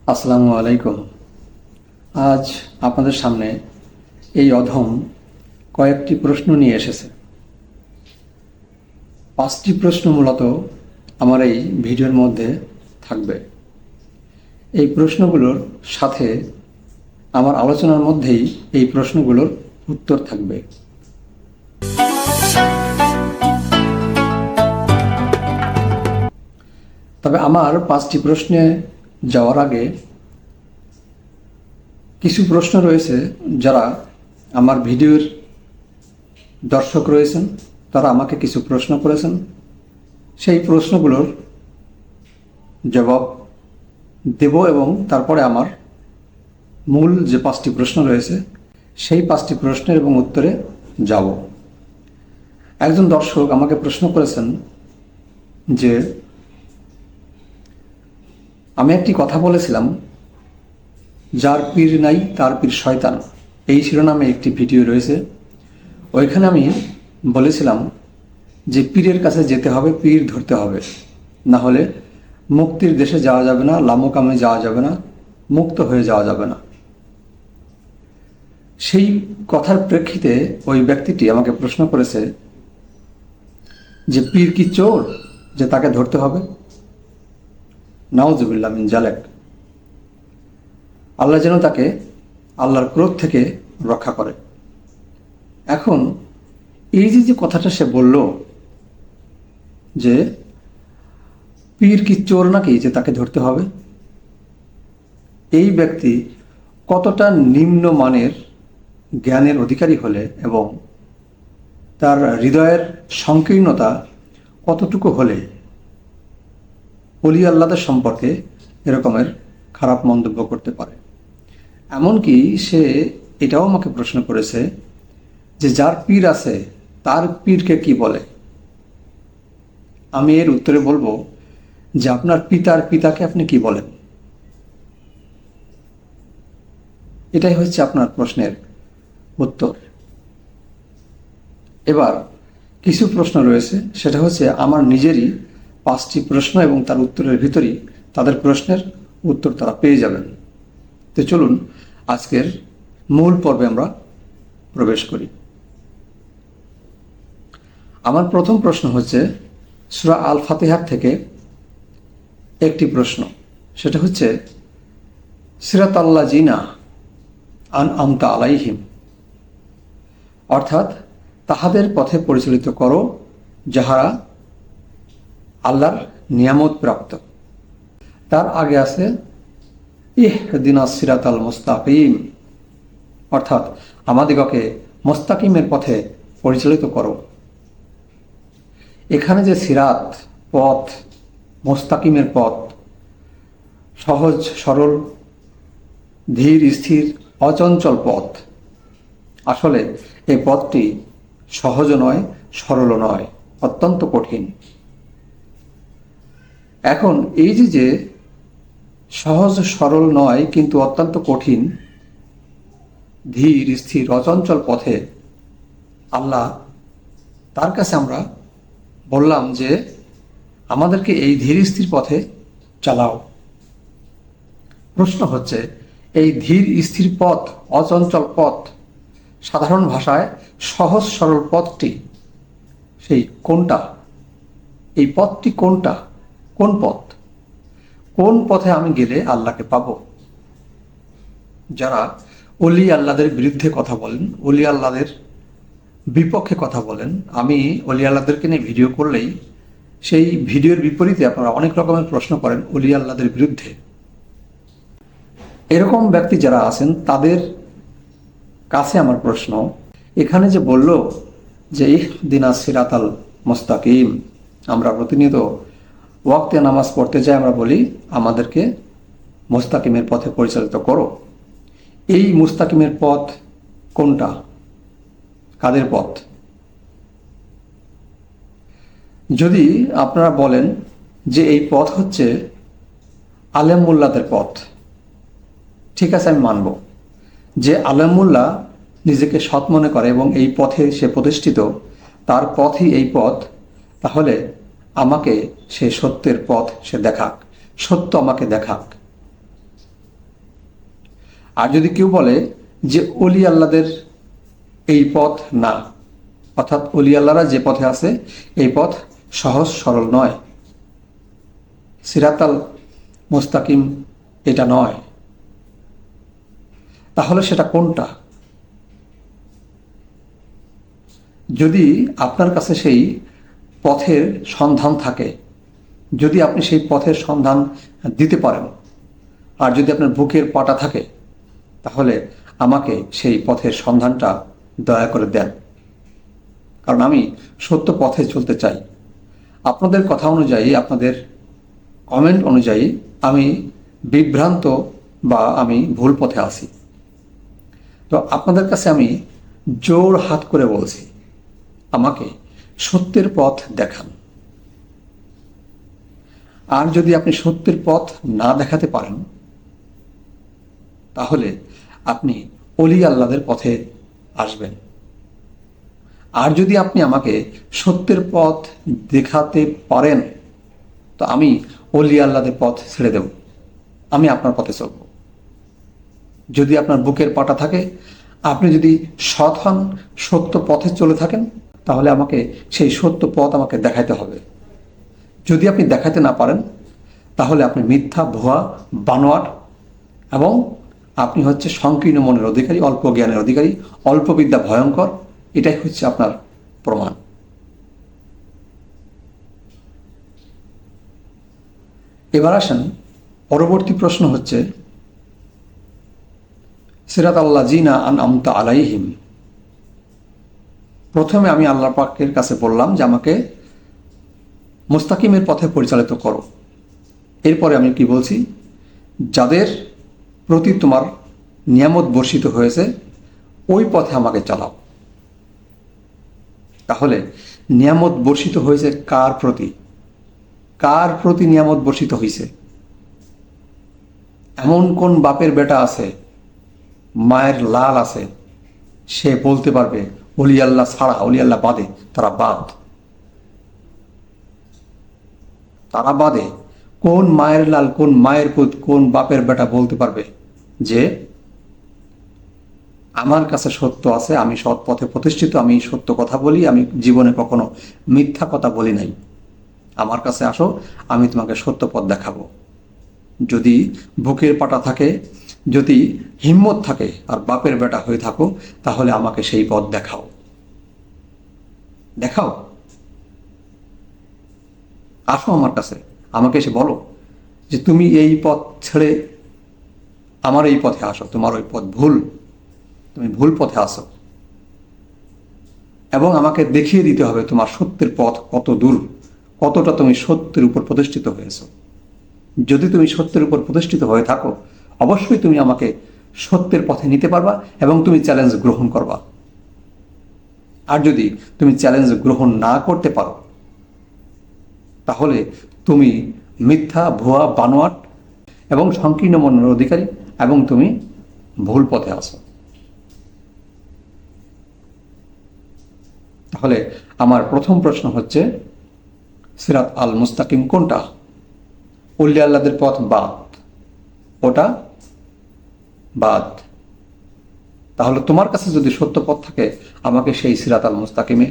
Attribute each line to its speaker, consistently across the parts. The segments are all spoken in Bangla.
Speaker 1: আসসালামু আলাইকুম। আজ আপনাদের সামনে এই অধম কয়েকটি প্রশ্ন নিয়ে এসেছে। 5টি প্রশ্ন মূলত আমার এই ভিডিওর মধ্যে থাকবে। এই প্রশ্নগুলোর সাথে আমার আলোচনার মধ্যেই এই প্রশ্নগুলোর উত্তর থাকবে। তবে আমার 5টি প্রশ্নে যাওয়ার আগে কিছু প্রশ্ন রয়েছে, যারা আমার ভিডিওর দর্শক রয়েছেন তারা আমাকে কিছু প্রশ্ন করেছেন। সেই প্রশ্নগুলোর জবাব দেব এবং তারপরে আমার মূল যে 5টি প্রশ্ন রয়েছে সেই 5টি প্রশ্নের এবং উত্তরে যাব। একজন দর্শক আমাকে প্রশ্ন করেছেন যে আমি একটি কথা বলেছিলাম, যার পীর নাই তার পীর শয়তান, এই শিরোনামে একটি ভিডিও রয়েছে। ওইখানে আমি বলেছিলাম যে পীরের কাছে যেতে হবে, পীর ধরতে হবে, না হলে মুক্তির দেশে যাওয়া যাবে না, লামোকামে যাওয়া যাবে না, মুক্ত হয়ে যাওয়া যাবে না। সেই কথার প্রেক্ষিতে ওই ব্যক্তিটি আমাকে প্রশ্ন করেছে যে পীর কি চোর যে তাকে ধরতে হবে? নাউজুবিল্লাহ মিন জালেক। আল্লাহ যেন তাকে আল্লাহর ক্রোধ থেকে রক্ষা করে। এখন এই যে কথাটা সে বলল যে পীর কি চোর নাকি যে তাকে ধরতে হবে, এই ব্যক্তি কতটা নিম্ন মানের জ্ঞানের অধিকারী হলে এবং তার হৃদয়ের সংকীর্ণতা কতটুকু হলে ওলি আল্লাহদের সম্পর্কে এরকমের খারাপ মন্তব্য করতে পারে। এমনকি সে এটাও আমাকে প্রশ্ন করেছে যে যার পীর আছে তার পীরকে কি বলে। আমি এর উত্তরে বলবো যে আপনার পিতার পিতাকে আপনি কি বলেন। এটাই হচ্ছে আপনার প্রশ্নের উত্তর। এবার কিছু প্রশ্ন রয়েছে, সেটা হচ্ছে আমার নিজেরই 5টি প্রশ্ন এবং তার উত্তরের ভিতরেই তাদের প্রশ্নের উত্তর তারা পেয়ে যাবেন। তো চলুন আজকের মূল পর্বে আমরা প্রবেশ করি। আমার প্রথম প্রশ্ন হচ্ছে সূরা আল ফাতিহার থেকে একটি প্রশ্ন, সেটা হচ্ছে সিরাতাল্লাযিনা আনআমতা আলাইহিম, অর্থাৎ তাহাদের পথে পরিচালিত করো যাহারা আল্লাহর নিয়ামত প্রাপ্ত। তার আগে আছে ইহদিনাস সিরাতাল মুস্তাকিম, অর্থাৎ আমাদিগকে মুস্তাকিমের পথে পরিচালিত করো। এখানে যে সিরাত পথ, মুস্তাকিমের পথ, সহজ সরল ধীর স্থির অচঞ্চল পথ, আসলে এই পথটি সহজও নয়, সরলও নয়, অত্যন্ত কঠিন। এখন এই যে সহজ সরল নয় কিন্তু অত্যন্ত কঠিন, ধীর স্থির অচঞ্চল পথে আল্লাহ তার কাছে আমরা বললাম যে আমাদেরকে এই ধীর স্থির পথে চালাও। প্রশ্ন হচ্ছে এই ধীর স্থির পথ, অচঞ্চল পথ, সাধারণ ভাষায় সহজ সরল পথটি সেই কোনটা? এই পথটি কোনটা? কোন পথ? কোন পথে আমি গেলে আল্লাহকে পাব? যারা ওলি আল্লাহদের বিরুদ্ধে কথা বলেন, ওলি আল্লাহদের বিপক্ষে কথা বলেন, আমি ওলি আল্লাহদেরকে নিয়ে ভিডিও করলেই সেই ভিডিওর বিপরীতে আপনারা অনেক রকমের প্রশ্ন করেন ওলি আল্লাহদের বিরুদ্ধে। এরকম ব্যক্তি যারা আছেন তাদের কাছে আমার প্রশ্ন, এখানে যে বলল যে ইহদিনাস সিরাতাল মুস্তাকিম, আমরা প্রতিনিয়ত ওয়াক্তে নামাজ পড়তে চাই, আমরা বলি আমাদেরকে মুস্তাকিমের পথে পরিচালিত করো। এই মুস্তাকিমের পথ কোনটা? কাদের পথ? যদি আপনারা বলেন যে এই পথ হচ্ছে আলেম মোল্লাদের পথ, ঠিক আছে, আমি মানব যে আলেম মোল্লা নিজেকে সৎ মনে করে এবং এই পথে সে প্রতিষ্ঠিত, তার পথই এই পথ, তাহলে আমাকে সে সত্যের পথ সে দেখাক, সত্য আমাকে দেখাক। আর যদি কেউ বলে যে অলি আল্লাদের এই পথ না, অর্থাৎ অলি আল্লাহরা যে পথে আছে এই পথ সহজ সরল নয়, সিরাতাল মুস্তাকিম এটা নয়, তাহলে সেটা কোনটা? যদি আপনার কাছে সেই পথের সন্ধান থাকে, যদি আপনি সেই পথের সন্ধান দিতে পারেন, আর যদি আপনার বুকের পাটা থাকে, তাহলে আমাকে সেই পথের সন্ধানটা দয়া করে দেন, কারণ আমি সত্য পথে চলতে চাই। আপনাদের কথা অনুযায়ী, আপনাদের কমেন্ট অনুযায়ী আমি বিভ্রান্ত বা আমি ভুল পথে আছি। তো আপনাদের কাছে আমি জোর হাত করে বলছি, আমাকে সত্যের পথ দেখান। আর যদি আপনি সত্যের পথ না দেখাতে পারেন, তাহলে আপনি অলি আল্লাদের পথে আসবেন। আর যদি আপনি আমাকে সত্যের পথ দেখাতে পারেন, তো আমি অলি আল্লাদের পথ ছেড়ে দেব, আমি আপনার পথে চলব। যদি আপনার বুকের পাটা থাকে, আপনি যদি সৎ হন, সত্য পথে চলে থাকেন, তাহলে আমাকে সেই সত্য পথ আমাকে দেখাইতে হবে। যদি আপনি দেখাতে না পারেন, তাহলে আপনি মিথ্যা, ভুয়া, বানোয়াট এবং আপনি হচ্ছে সংকীর্ণ মনের অধিকারী, অল্প জ্ঞানের অধিকারী, অল্প বিদ্যা ভয়ঙ্কর, এটাই হচ্ছে আপনার প্রমাণ। এবার আসেন, পরবর্তী প্রশ্ন হচ্ছে সিরাত আল্লাহ জিনা আন আমতা আলাইহিম। প্রথমে আমি আল্লাহ পাকের কাছে বললাম যে আমাকে মুস্তাকিমের পথে পরিচালিত করো। এরপরে আমি কি বলছি, যাদের প্রতি তোমার নিয়ামত বর্ষিত হয়েছে ওই পথে আমাকে চালাও। তাহলে নিয়ামত বর্ষিত হয়েছে কার প্রতি? কার প্রতি নিয়ামত বর্ষিত হয়েছে? এমন কোন বাপের বেটা আছে, মায়ের লাল আছে, সে বলতে পারবে অলি আল্লাহ ছাড়া, অলি আল্লাহ বাদে তারা বাদ? তারা বাদে কোন মায়ের লাল, কোন মায়ের পুত, কোন বাপের বেটা বলতে পারবে যে আমার কাছে সত্য আছে, আমি সৎ পথে প্রতিষ্ঠিত, আমি সত্য কথা বলি, আমি জীবনে কখনো মিথ্যা কথা বলি নাই, আমার কাছে আসো, আমি তোমাকে সত্য পথ দেখাবো? যদি বুকের পাটা থাকে, যদি হিম্মত থাকে আর বাপের বেটা হয়ে থাকো, তাহলে আমাকে সেই পথ দেখাও। দেখাও, আসো আমার কাছে, আমাকে এসে বলো যে তুমি এই পথ ছেড়ে আমার এই পথে আসো, তোমার ওই পথ ভুল, তুমি ভুল পথে আসো। এবং আমাকে দেখিয়ে দিতে হবে তোমার সত্যের পথ কত দূর, কতটা তুমি সত্যের উপর প্রতিষ্ঠিত হয়েছো। যদি তুমি সত্যের উপর প্রতিষ্ঠিত হয়ে থাকো, অবশ্যই তুমি আমাকে সত্যের পথে নিতে পারবা এবং তুমি চ্যালেঞ্জ গ্রহণ করবা। আর যদি তুমি চ্যালেঞ্জ গ্রহণ না করতে পারো, তাহলে তুমি মিথ্যা, ভুয়া, বানোয়াট এবং সংকীর্ণ মনের অধিকারী এবং তুমি ভুল পথে আছো। তাহলে আমার প্রথম প্রশ্ন হচ্ছে, সিরাত আল মুস্তাকিম কোনটা? অলি আল্লাদের পথ বাদ, ওটা বাদ। তাহলে তোমার কাছে যদি সত্য পথ থাকে, আমাকে সেই সিরাত আল মুস্তাকিমে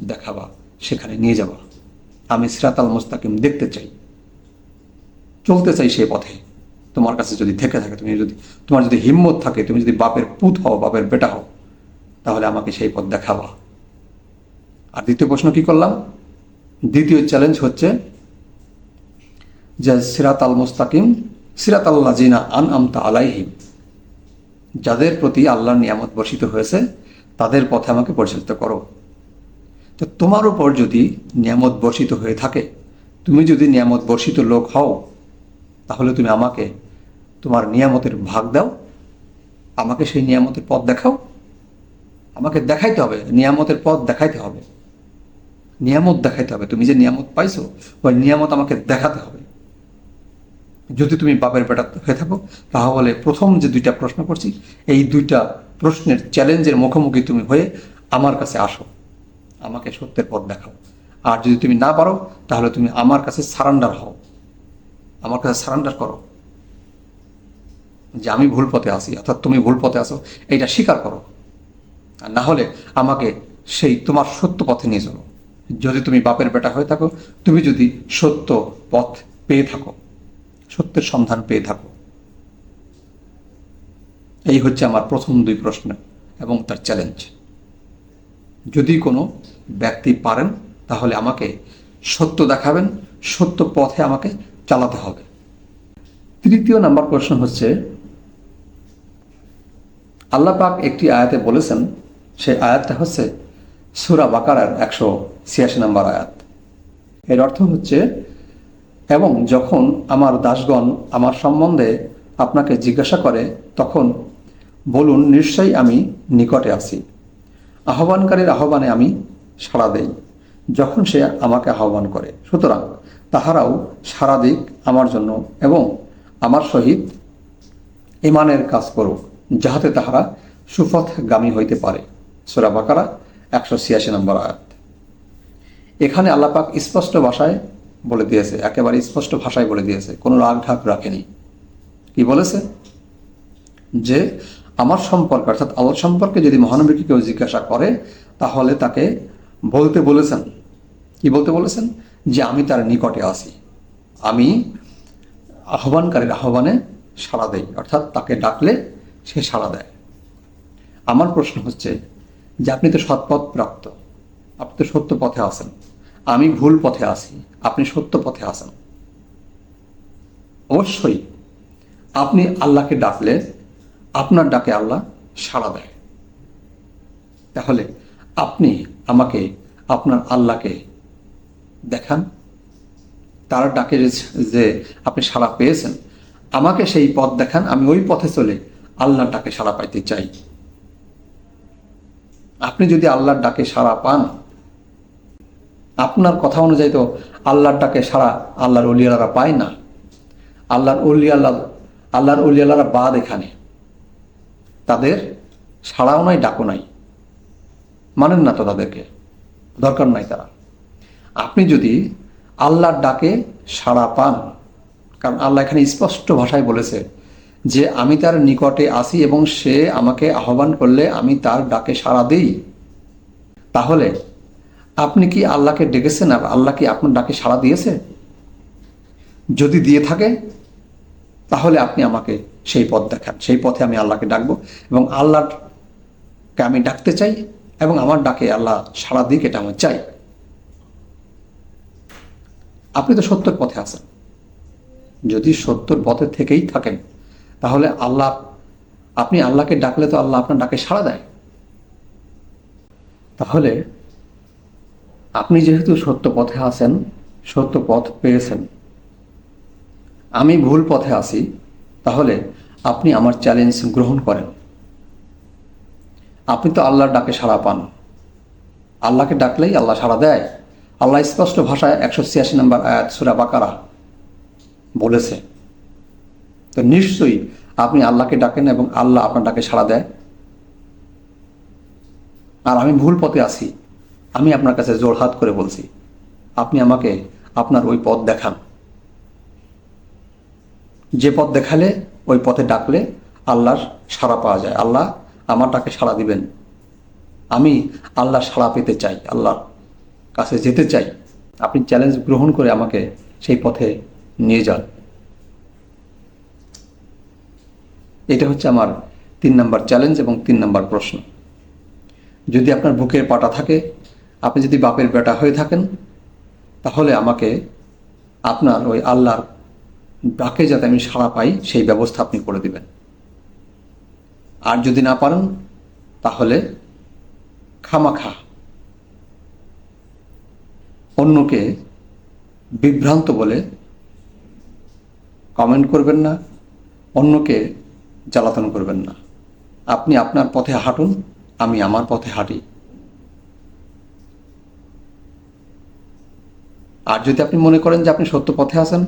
Speaker 1: দেখাবা, সেখানে নিয়ে যাবা। আমি সিরাত আল মুস্তাকিম দেখতে চাই, চলতে চাই সেই পথে। তোমার কাছে যদি থেকে থাকে, তোমার যদি হিম্মত থাকে, তুমি যদি বাপের পুত হও, বাপের বেটা হও, তাহলে আমাকে সেই পথ দেখাবা। আর দ্বিতীয় প্রশ্ন কি করলাম? দ্বিতীয় চ্যালেঞ্জ হচ্ছে যে সিরাত আল মুস্তাকিম, সিরাত আল্লাহ জিনা আন আমতা আলাইহিম, যাদের প্রতি আল্লাহর নিয়ামত বর্ষিত হয়েছে তাদের পথে আমাকে পরিচালিত করো। তো তোমার উপর যদি নিয়ামত বর্ষিত হয়ে থাকে, তুমি যদি নিয়ামত বর্ষিত লোক হও, তাহলে তুমি আমাকে তোমার নিয়ামতের ভাগ দাও, আমাকে সেই নিয়ামতের পথ দেখাও। আমাকে দেখাইতে হবে, নিয়ামতের পথ দেখাইতে হবে, নিয়ামত দেখাইতে হবে। তুমি যে নিয়ামত পাইছো, ওই নিয়ামত আমাকে দেখাতে হবে। যদি তুমি বাপের বেটা হয়ে থাকো, তাহলে প্রথম যে দুইটা প্রশ্ন করছি, এই দুইটা প্রশ্নের চ্যালেঞ্জের মুখোমুখি তুমি হয়ে আমার কাছে আসো, আমাকে সত্যের পথ দেখাও। আর যদি তুমি না পারো, তাহলে তুমি আমার কাছে সারান্ডার হও, আমার কাছে সারান্ডার করো যে আমি ভুল পথে আছি, অর্থাৎ তুমি ভুল পথে আসো, এইটা স্বীকার করো। আর না হলে আমাকে সেই তোমার সত্য পথে নিয়ে চলো। যদি তুমি বাপের বেটা হয়ে থাকো, তুমি যদি সত্য পথ পেয়ে থাকো, সত্যের সন্ধান পেয়ে থাকো। এই হচ্ছে আমার প্রথম দুই প্রশ্ন এবং তার চ্যালেঞ্জ। যদি কোনো ব্যক্তি পারেন, তাহলে আমাকে সত্য দেখাবেন, সত্য পথে আমাকে চালাতে হবে। তৃতীয় নাম্বার প্রশ্ন হচ্ছে, আল্লাহ পাক একটি আয়াতে বলেছেন, সেই আয়াতটা হচ্ছে সূরা বাকারার 186 নম্বর আয়াত। এর অর্থ হচ্ছে, এবং যখন আমার দাসগণ আমার সম্বন্ধে আপনাকে জিজ্ঞাসা করে, তখন বলুন, নিশ্চয়ই আমি নিকটে আছি, আহ্বানকারীর আহ্বানে আমি সাড়া দেই যখন সে আমাকে আহ্বান করে। সুতরাং তাহারাও সাড়া দিক আমার জন্য এবং আমার সহিত ঈমানের কাজ করুক, যাহাতে তাহারা সুপথগামী হইতে পারে। সূরা বাকারা 186 নম্বর আয়াত। এখানে আল্লাহ পাক স্পষ্ট ভাষায় বলে দিয়েছে, একেবারে স্পষ্ট ভাষায় বলে দিয়েছে, কোনো রাগ ঢাক রাখেনি। কি বলেছে? যে আমার সম্পর্কে, অর্থাৎ আল্লাহ সম্পর্কে যদি মহানবীকে কেউ জিজ্ঞাসা করে, তাহলে তাকে বলতে বলেছেন, কি বলতে বলেছেন? যে আমি তার নিকটে আছি, আমি আহ্বানকারীর আহ্বানে সাড়া দেই, অর্থাৎ তাকে ডাকলে সে সাড়া দেয়। আমার প্রশ্ন হচ্ছে যে আপনি তো সৎপথ প্রাপ্ত, আপনি তো সত্য পথে আছেন, আমি ভুল পথে আছি, আপনি সত্য পথে আছেন। অবশ্যই আপনি আল্লাহকে ডাকলে আপনার ডাকে আল্লাহ সাড়া দেয়। তাহলে আপনি আমাকে আপনার আল্লাহকে দেখান, তার ডাকে যে আপনি সাড়া পেয়েছেন, আমাকে সেই পথ দেখান, আমি ওই পথে চলে আল্লাহর ডাকে সাড়া পাইতে চাই। আপনি যদি আল্লাহর ডাকে সাড়া পান, আপনার কথা অনুযায়ী তো আল্লাহর ডাকে সাড়া আল্লাহর ওলিয়ালারা পায় না। আল্লাহর ওলিয়ালারা বাদ এখানে, তাদের সাড়াও নাই, ডাকও নাই, মানেন না তো, তাদেরকে দরকার নাই তারা। আপনি যদি আল্লাহর ডাকে সাড়া পান, কারণ আল্লাহ এখানে স্পষ্ট ভাষায় বলেছে যে আমি তার নিকটে আসি এবং সে আমাকে আহ্বান করলে আমি তার ডাকে সাড়া দিই। তাহলে আপনি কি আল্লাহকে ডেকেছেন আর আল্লাহ কি আপনার ডাকে সাড়া দিয়েছে? যদি দিয়ে থাকে, তাহলে আপনি আমাকে সেই পথ দেখান, সেই পথে আমি আল্লাহকে ডাকবো এবং আল্লাহকে আমি ডাকতে চাই এবং আমার ডাকে আল্লাহ সাড়া দিক, এটা আমি চাই। আপনি তো সত্যের পথে আছেন, যদি সত্যের পথে থেকেই থাকেন, তাহলে আপনি আল্লাহকে ডাকলে তো আল্লাহ আপনার ডাকে সাড়া দেয়। তাহলে আপনি যেহেতু সত্য পথে আছেন, সত্য পথ পেয়েছেন, আমি ভুল পথে আছি, তাহলে আপনি আমার চ্যালেঞ্জ গ্রহণ করেন। আপনি তো আল্লাহর ডাকে সাড়া পান, আল্লাহকে ডাকলেই আল্লাহ সাড়া দেয়। আল্লাহ স্পষ্ট ভাষায় 186 নম্বর আয়াত সূরা বাকারা বলেছে। তো নিশ্চয়ই আপনি আল্লাহকে ডাকেন এবং আল্লাহ আপনার ডাকে সাড়া দেয়। আর আমি ভুল পথে আছি, আমি আপনার কাছে জোড়হাত করে বলছি, আপনি আমাকে আপনার ওই পথ দেখান, যে পথ দেখালে ওই পথে ডাকলে আল্লাহর সাড়া পাওয়া যায়, আল্লাহ আমার ডাকে সাড়া দিবেন। আমি আল্লাহর সাড়া পেতে চাই, আল্লাহর কাছে যেতে চাই। আপনি চ্যালেঞ্জ গ্রহণ করে আমাকে সেই পথে নিয়ে যান। এটা হচ্ছে আমার 3 নম্বর চ্যালেঞ্জ এবং 3 নম্বর প্রশ্ন। যদি আপনার বুকের পাটা থাকে, আপনি যদি বাপের বেটা হয়ে থাকেন, তাহলে আমাকে আপনার ওই আল্লাহর ডাকে যাতে আমি সাড়া পাই, সেই ব্যবস্থা আপনি করে দিবেন। আর যদি না পারেন, তাহলে খামাখা অন্যকে বিভ্রান্ত বলে কমেন্ট করবেন না, অন্যকে জ্বালাতন করবেন না। আপনি আপনার পথে হাঁটুন, আমি আমার পথে হাঁটি। আর যদি আপনি মনে করেন যে আপনি সত্য পথে আছেন,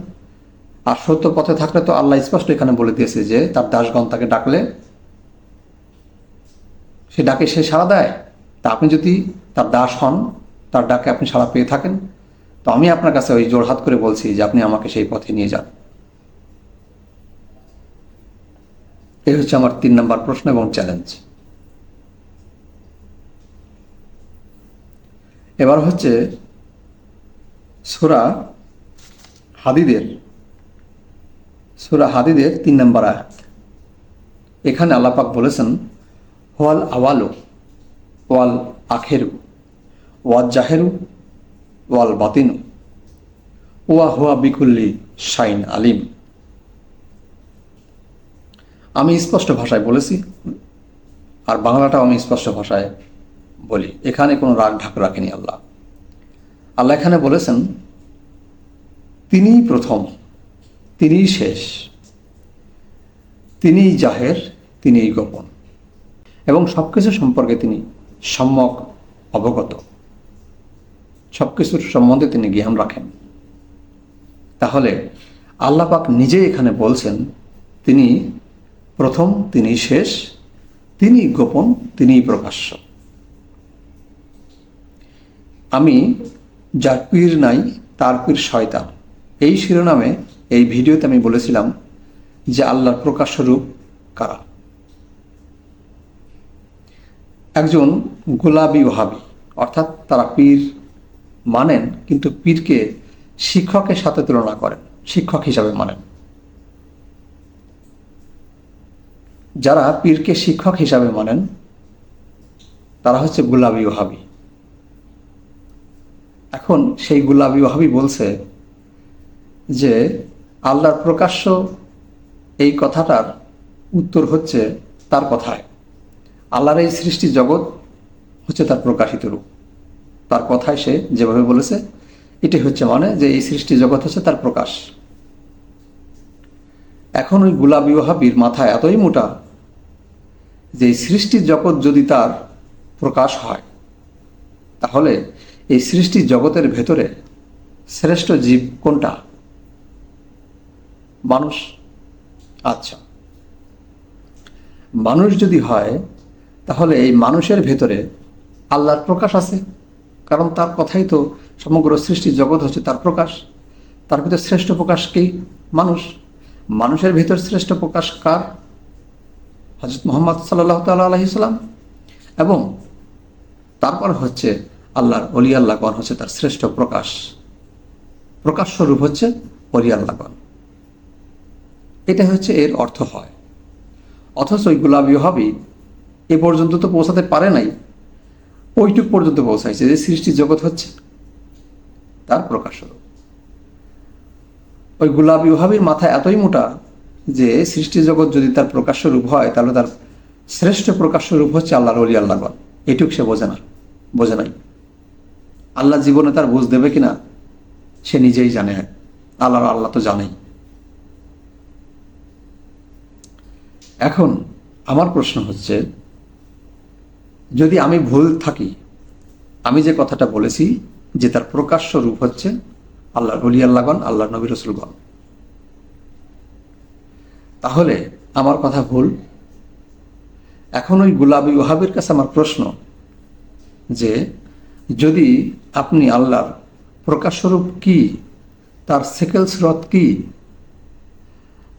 Speaker 1: আর সত্য পথে থাকলে তো আল্লাহ স্পষ্ট এখানে বলে দিয়েছে যে তার দাসগণ তাকে ডাকলে সে ডাকে সে সাড়া দেয়। তা আপনি যদি তার দাস হন, তার ডাকে আপনি সাড়া পেয়ে থাকেন, তো আমি আপনার কাছে ওই জোরহাত করে বলছি যে আপনি আমাকে সেই পথে নিয়ে যান। এই হচ্ছে আমার 3 নম্বর প্রশ্ন এবং চ্যালেঞ্জ। এবার হচ্ছে সূরা হাদিদের 3 নম্বর আয়াত। এখানে আল্লাহ পাক বলেছেন, ওয়াল আওয়ালু ওয়াল আখেরু ওয়াল জাহেরু ওয়াল বাতিনু ওয়া হুয়া বিকুল্লি শাইন আলিম। আমি স্পষ্ট ভাষায় বলেছি, আর বাংলাটাও আমি স্পষ্ট ভাষায় বলি, এখানে কোনো রাগ ঢাক রাখেনি আল্লাহ। আল্লাহ এখানে বলেছেন তিনিই প্রথম, তিনিই শেষ, তিনিই জাহের, তিনিই গোপন, এবং সবকিছু সম্পর্কে তিনি সম্যক অবগত, সবকিছুর সম্বন্ধে তিনি জ্ঞান রাখেন। তাহলে আল্লাহ পাক নিজেই এখানে বলছেন তিনি প্রথম, তিনি শেষ, তিনি গোপন, তিনিই প্রকাশ্য। আমি যার পীর নাই তার পীর শয়তান, এই শিরোনামে এই ভিডিওতে আমি বলেছিলাম যে আল্লাহর প্রকাশ্য রূপ কারা। একজন গোলাবি ওহাবি, অর্থাৎ তারা পীর মানেন কিন্তু পীরকে শিক্ষকের সাথে তুলনা করেন, শিক্ষক হিসাবে মানেন। যারা পীরকে শিক্ষক হিসাবে মানেন তারা হচ্ছে গোলাবি ওহাবি। এখন সেই গোলাবি ওহাবি বলছে যে আল্লাহর প্রকাশ্য এই কথাটার উত্তর হচ্ছে তার কথায়, আল্লাহর এই সৃষ্টি জগৎ হচ্ছে তার প্রকাশিত রূপ। তার কথায় সে যেভাবে বলেছে এটি হচ্ছে মানে যে এই সৃষ্টি জগৎ হচ্ছে তার প্রকাশ। এখন ওই গোলাবি ওহাবির মাথায় এতই মোটা যে এই সৃষ্টির জগৎ যদি তার প্রকাশ হয়, তাহলে এই সৃষ্টির জগতের ভেতরে শ্রেষ্ঠ জীব কোনটা? মানুষ। আচ্ছা, মানুষ যদি হয় তাহলে এই মানুষের ভেতরে আল্লাহর প্রকাশ আছে, কারণ তার কথাই তো সমগ্র সৃষ্টির জগৎ হচ্ছে তার প্রকাশ। তার ভিতর শ্রেষ্ঠ প্রকাশ কি? মানুষ। মানুষের ভিতর শ্রেষ্ঠ প্রকাশ কার? হযরত মুহাম্মদ সাল্লাল্লাহু তাআলা আলাইহি সাল্লাম। এবং তারপর হচ্ছে আল্লাহর ওলি আল্লাহগণ হচ্ছে তার শ্রেষ্ঠ প্রকাশ, প্রকাশ্য রূপ হচ্ছে ওলি আল্লাহগণ। এটা হচ্ছে এর অর্থ হয়। অথচ ওই গোলাবি ওহাবি এ পর্যন্ত তো পৌঁছাতে পারে নাই, ওইটুক পর্যন্ত পৌঁছাইছে যে সৃষ্টির জগৎ হচ্ছে তার প্রকাশ্য রূপ। ওই গোলাবি ওহাবির মাথা এতই মোটা যে সৃষ্টির জগৎ যদি তার প্রকাশ্য রূপ হয় তাহলে তার শ্রেষ্ঠ প্রকাশ্য রূপ হচ্ছে আল্লাহর ওলি আল্লাহগণ। এইটুক সে বোঝে নাই। আল্লাহ জীবনে তার বুঝ দেবে কিনা সে নিজেই জানে, আল্লাহ তো জানেই। এখন আমার প্রশ্ন হচ্ছে, যদি আমি ভুল থাকি, আমি যে কথাটা বলেছি যে তার প্রকাশ্য রূপ হচ্ছে আল্লাহর ওলি আল্লাহগণ, আল্লাহর নবী রাসূলগণ, তাহলে আমার কথা ভুল। এখন ওই গোলাবি ওহাবির কাছে আমার প্রশ্ন যে যদি আপনি আল্লাহর প্রকাশস্বরূপ কি, তার সেকেল স্রোত কি,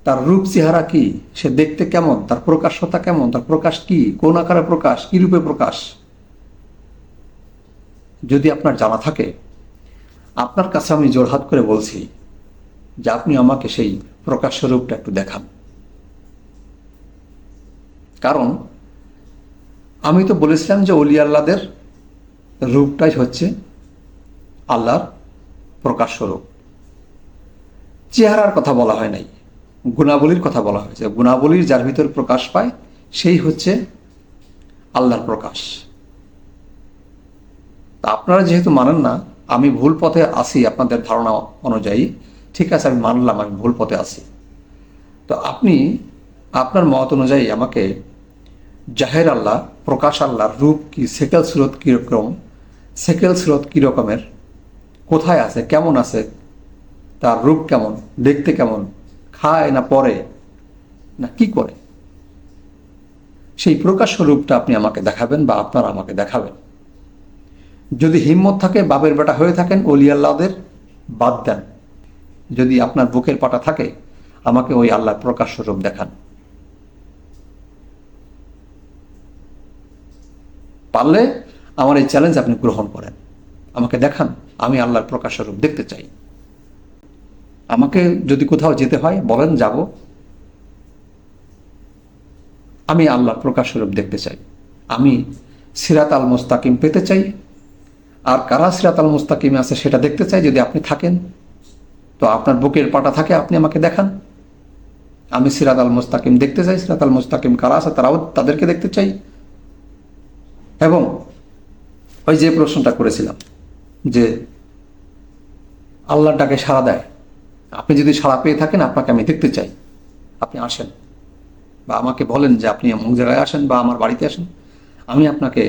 Speaker 1: তার রূপ চেহারা কি, সে দেখতে কেমন, তার প্রকাশ্যতা কেমন, তার প্রকাশ কি, কোন আকারে প্রকাশ, কি রূপে প্রকাশ, যদি আপনার জানা থাকে, আপনার কাছে আমি জোরহাত করে বলছি যে আপনি আমাকে সেই প্রকাশ্য রূপটা একটু দেখান। কারণ আমি তো বলেছিলাম যে ওলি আল্লাহদের রূপটাই হচ্ছে আল্লাহর প্রকাশ্য রূপ। চেহারার কথা বলা হয় নাই, গুণাবলীর কথা বলা হয়েছে। গুণাবলীর যার ভিতর প্রকাশ পায় সেই হচ্ছে আল্লাহর প্রকাশ। তা আপনারা যেহেতু মানেন না, আমি ভুল পথে আছি আপনাদের ধারণা অনুযায়ী, ঠিক আছে, আমি মানলাম আমি ভুল পথে আছি। তো আপনি আপনার মত অনুযায়ী আমাকে জাহের আল্লাহ, প্রকাশ আল্লাহর রূপ কি, সেকেল স্রোত কীরকম, সেকেল স্রোত কীরকমের, কোথায় আছে, কেমন আছে, তার রূপ কেমন, দেখতে কেমন, খায় না পরে না কি করে, সেই প্রকাশ্য রূপটা আপনি আমাকে দেখাবেন বা আপনারা আমাকে দেখাবেন। যদি হিম্মত থাকে, বাপের বেটা হয়ে থাকেন, ওলি আল্লাহদের বাদ দেন। যদি আপনার বুকের পাটা থাকে, আমাকে ওই আল্লাহর প্রকাশ্য রূপ দেখান। পারলে আমার এই চ্যালেঞ্জ আপনি গ্রহণ করেন, আমাকে দেখান, আমি আল্লাহর প্রকাশ্য রূপ দেখতে চাই। আমাকে যদি কোথাও যেতে হয় বলেন, যাব। আমি আল্লাহর প্রকাশ্য রূপ দেখতে চাই। আমি সিরাত আল মুস্তাকিম পেতে চাই। আর কারা সিরাত আল মুস্তাকিমে আছে সেটা দেখতে চাই। যদি আপনি থাকেন, তো আপনার বুকের পাটা থাকে, আপনি আমাকে দেখান। আমি সিরাত আল মুস্তাকিম দেখতে চাই। সিরাত আল মুস্তাকিম কারা আছে তাদেরকে দেখতে চাই। এবং ওই যে প্রশ্নটা করেছিলাম যে আল্লাহর ডাকে সাড়া দেয়, আপনি যদি সাড়া পেয়ে থাকেন, আপনাকে আমি দেখতে চাই। আপনি আসেন বা আমাকে বলেন যে আপনি অমুক জায়গায় আসেন বা আমার বাড়িতে আসেন, আমি আপনাকে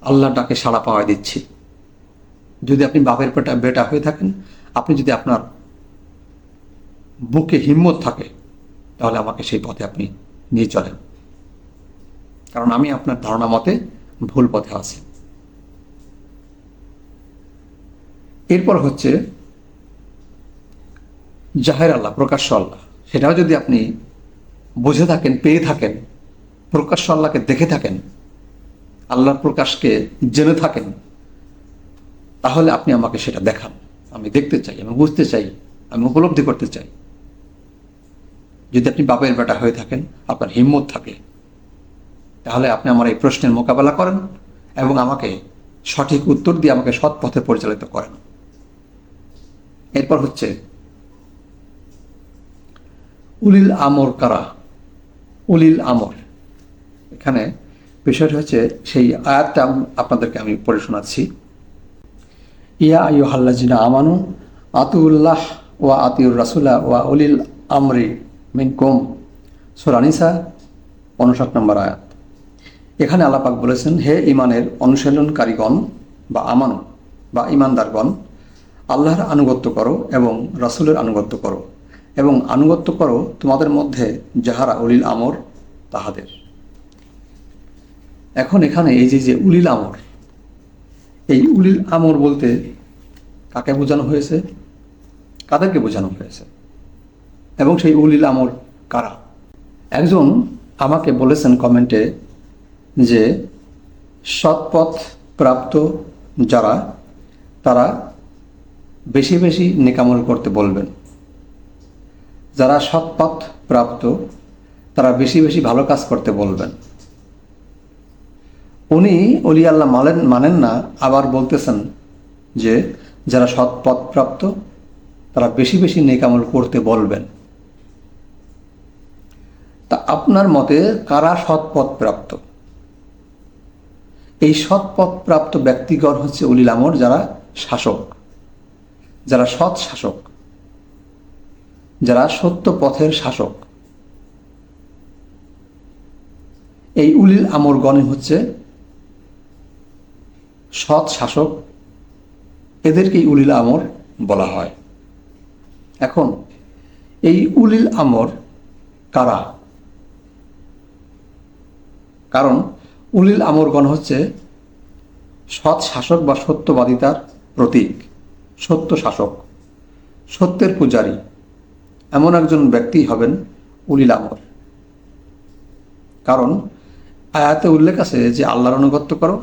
Speaker 1: আল্লাহর ডাকে সাড়া পাওয়া দিচ্ছি। যদি আপনি বাপের বেটা হয়ে থাকেন, আপনি যদি আপনার বুকে হিম্মত থাকে, তাহলে আমাকে সেই পথে আপনি নিয়ে চলেন। কারণ আমি আপনার ধারণা মতে ভুল পথে আছি। এরপর হচ্ছে জাহের আল্লাহ, প্রকাশ্য আল্লাহ। সেটাও যদি আপনি বুঝে থাকেন, পেয়ে থাকেন, প্রকাশ্য আল্লাহকে দেখে থাকেন, আল্লাহর প্রকাশকে জেনে থাকেন, তাহলে আপনি আমাকে সেটা দেখান। আমি দেখতে চাই, আমি বুঝতে চাই, আমি উপলব্ধি করতে চাই। যদি আপনি বাপের বেটা হয়ে থাকেন, আপনার হিম্মত থাকে, তাহলে আপনি আমার এই প্রশ্নের মোকাবেলা করেন এবং আমাকে সঠিক উত্তর দিয়ে আমাকে সৎ পথে পরিচালিত করেন। এরপর হচ্ছে উলিল আমর কারা। উলিল আমর, এখানে বিষয়টা হচ্ছে সেই আয়াতটা আপনাদেরকে আমি পড়ে শোনাচ্ছি। ইয়া আইয়ুহাল্লাযিনা আমানু আতিউল্লাহ ওয়া আতিউর রাসূলা ওয়া উলিল আমরি মিনকুম, সূরা নিসা 59 নম্বর আয়াত। এখানে আল্লাহ পাক বলেছেন, হে ঈমানের অনুশীলনকারীগণ বা আমানু বা ঈমানদারগণ, আল্লাহর আনুগত্য করো এবং রাসূলের আনুগত্য করো এবং আনুগত্য করো তোমাদের মধ্যে যাহারা উলিল আমর তাহাদের। এখন এখানে এই যে উলিল আমর, এই উলিল আমর বলতে কাকে বোঝানো হয়েছে, কাদেরকে বোঝানো হয়েছে এবং সেই উলিল আমর কারা? একজন আমাকে বলেছেন কমেন্টে যে সৎপথ প্রাপ্ত যারা, তারা বেশি বেশি নেকামল করতে বলবেন। যারা সৎপথ প্রাপ্ত তারা বেশি বেশি ভালো কাজ করতে বলবেন। উনি অলি আল্লাহ মানেন না, আবার বলতেছেন যে যারা সৎপথ প্রাপ্ত তারা বেশি বেশি নেকামল করতে বলবেন। তা আপনার মতে কারা সৎপথ প্রাপ্ত? এই সৎপথ প্রাপ্ত ব্যক্তিগণ হচ্ছে উলিল আমর, যারা শাসক, যারা সৎ শাসক, যারা সত্য পথের শাসক। এই উলিল আমরগণই হচ্ছে সৎ শাসক, এদেরকেই উলিল আমর বলা হয়। এখন এই উলিল আমর কারা? কারণ উলিল আমরগণ হচ্ছে সৎ শাসক বা সত্যবাদিতার প্রতীক, সত্য শাসক, সত্যের পূজারী, এমন একজন ব্যক্তি হবেন উলিল আমর। কারণ আয়াতে উল্লেখ আছে যে আল্লাহর আনুগত্য করো,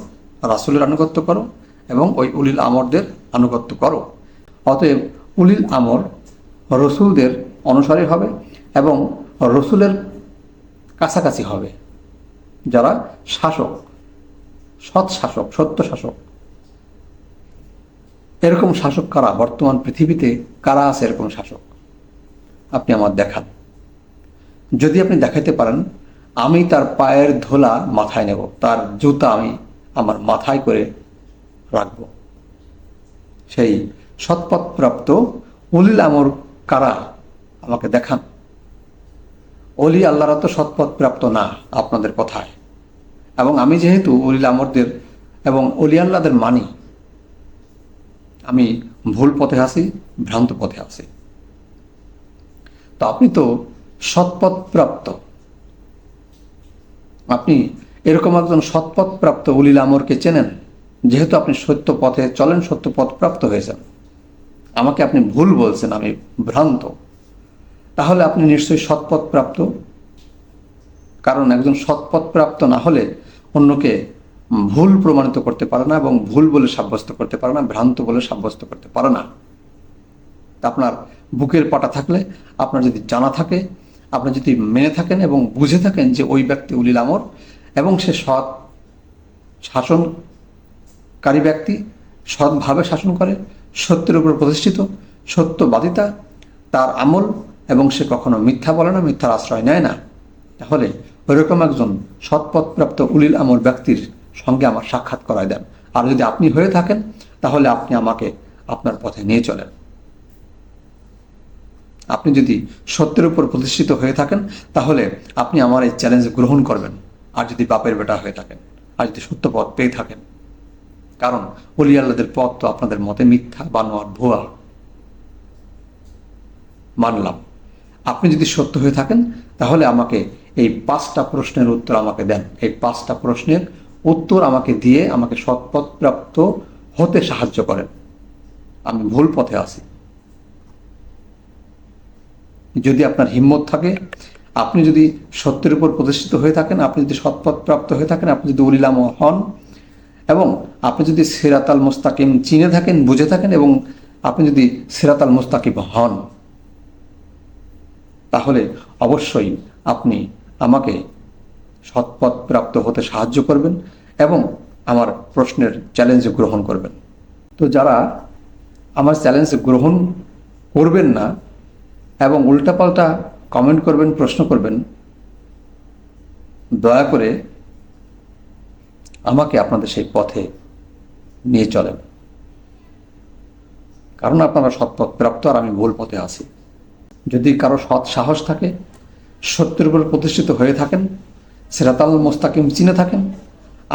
Speaker 1: রাসূলের আনুগত্য করো এবং ওই উলিল আমরদের আনুগত্য করো। অতএব উলিল আমর রসুলদের অনুসারী হবে এবং রসুলের কাছাকাছি হবে, যারা শাসক, সৎ শাসক, সত্য শাসক। এরকম শাসক কারা? বর্তমান পৃথিবীতে কারা আছে এরকম শাসক? আপনি আমার দেখান। যদি আপনি দেখাইতে পারেন, আমি তার পায়ের ধুলা মাথায় নেব, তার জুতা আমি আমার মাথায় করে রাখব। সেই সৎপথপ্রাপ্ত উলিল আমর কারা? আমাকে দেখান। অলি আল্লাহরা তো সৎপথপ্রাপ্ত না আপনাদের কথায়, এবং আমি যেহেতু উলিল আমরদের এবং অলি আল্লাহদের মানি, আমি ভুল পথে আছি, ভ্রান্ত পথে আছি। তো আপনি তো সৎপথ প্রাপ্ত, আপনি এরকম একজন সৎপথ প্রাপ্ত উলিল আমরকে চেনেন। যেহেতু আপনি সত্য পথে চলেন, সত্য পথ প্রাপ্ত হয়েছেন, আমাকে আপনি ভুল বলছেন, আমি ভ্রান্ত, তাহলে আপনি নিশ্চয়ই সৎপথ প্রাপ্ত। কারণ একজন সৎপথ প্রাপ্ত না হলে অন্যকে ভুল প্রমাণিত করতে পারে না এবং ভুল বলে সাব্যস্ত করতে পারে না, ভ্রান্ত বলে সাব্যস্ত করতে পারে না। আপনার বুকের পাটা থাকলে, আপনার যদি জানা থাকে, আপনি যদি মেনে থাকেন এবং বুঝে থাকেন যে ওই ব্যক্তি উলিল আমর এবং সে সৎ শাসনকারী ব্যক্তি, সৎভাবে শাসন করে, সত্যের উপর প্রতিষ্ঠিত, সত্যবাদিতা তার আমল, এবং সে কখনো মিথ্যা বলে না, মিথ্যার আশ্রয় নেয় না, তাহলে ওইরকম একজন সৎপথপ্রাপ্ত উলিল আমর ব্যক্তির সঙ্গে আমার সাক্ষাৎ করায় দেন। আর যদি আপনি হয়ে থাকেন তাহলে আপনি আমাকে আপনার পথে নিয়ে চলেন। আপনি যদি সত্যের উপর প্রতিষ্ঠিত হয়ে থাকেন তাহলে আপনি আমার এই চ্যালেঞ্জ গ্রহণ করবেন। আর যদি বাপের বেটা হয়ে থাকেন, আর যদি সত্য পথ পেয়ে থাকেন, কারণ ওলি আল্লাহদের পথ তো আপনাদের মতে মিথ্যা, বানোয়ার, ভুয়া, মানলাম। আপনি যদি সত্য হয়ে থাকেন তাহলে আমাকে এই 5টা প্রশ্নের উত্তর আমাকে দেন। এই 5টা প্রশ্নের উত্তর আমাকে দিয়ে আমাকে সৎপথ প্রাপ্ত হতে সাহায্য করেন। আমি ভুল পথে আছি। যদি আপনার হিম্মত থাকে, আপনি যদি সত্যের উপর প্রতিষ্ঠিত হয়ে থাকেন, আপনি যদি সৎপথ প্রাপ্ত হয়ে থাকেন, আপনি যদি উলিল আমর হন, এবং আপনি যদি সিরাতাল মুস্তাকিম চিনে থাকেন, বুঝে থাকেন, এবং আপনি যদি সিরাতাল মুস্তাকিম হন, তাহলে অবশ্যই আপনি আমাকে সৎপথ প্রাপ্ত হতে সাহায্য করবেন এবং আমার প্রশ্নের চ্যালেঞ্জ গ্রহণ করবেন। তো যারা আমার চ্যালেঞ্জ গ্রহণ করবেন না এবং উল্টাপাল্টা কমেন্ট করবেন, প্রশ্ন করবেন, দয়া করে আমাকে আপনাদের সেই পথে নিয়ে চলেন। কারণ আপনারা সৎপথ প্রাপ্ত আর আমি ভুল পথে আছি। যদি কারো সৎ সাহস থাকে, সত্যের উপর প্রতিষ্ঠিত হয়ে থাকেন, সিরাতাল মুস্তাকিম চিনে থাকেন,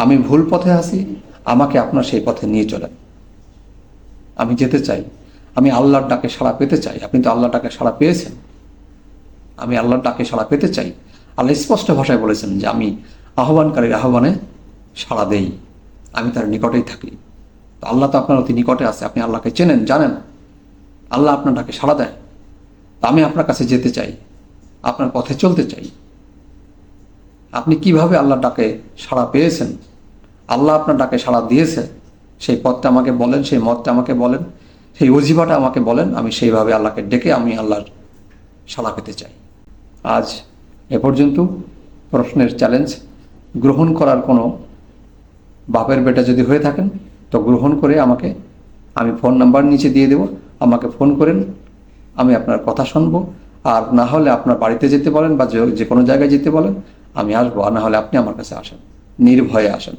Speaker 1: আমি ভুল পথে আছি, আমাকে আপনার সেই পথে নিয়ে চলেন। আমি যেতে চাই, আমি আল্লাহর ডাকে সাড়া পেতে চাই। আপনি তো আল্লাহর ডাকে সাড়া পেয়েছেন, আমি আল্লাহর ডাকে সাড়া পেতে চাই। আল্লাহ স্পষ্ট ভাষায় বলেছেন যে আমি আহ্বানকারীর আহ্বানে সাড়া দেই, আমি তার নিকটেই থাকি। তো আল্লাহ তো আপনার অতি নিকটে আছে, আপনি আল্লাহকে চেনেন, জানেন, আল্লাহ আপনার ডাকে সাড়া দেয়। আমি আপনার কাছে যেতে চাই, আপনার পথে চলতে চাই। আপনি কিভাবে আল্লাহর ডাকে সাড়া পেয়েছেন, আল্লাহ আপনার ডাকে সাড়া দিয়েছে, সেই পথটা আমাকে বলেন, সেই মতটা আমাকে বলেন, সেই অজিফাটা আমাকে বলেন। আমি সেইভাবে আল্লাহকে ডেকে আমি আল্লাহর সাড়া পেতে চাই। আজ এ পর্যন্ত। প্রশ্নের চ্যালেঞ্জ গ্রহণ করার কোনো বাপের বেটা যদি হয়ে থাকেন তো গ্রহণ করে আমাকে, আমি ফোন নাম্বার নিচে দিয়ে দেব, আমাকে ফোন করেন, আমি আপনার কথা শুনবো। আর না হলে আপনার বাড়িতে যেতে বলেন বা যে কোনো জায়গায় যেতে বলেন, আমি আসবো। আর না হলে আপনি আমার কাছে আসেন, নির্ভয়ে আসেন।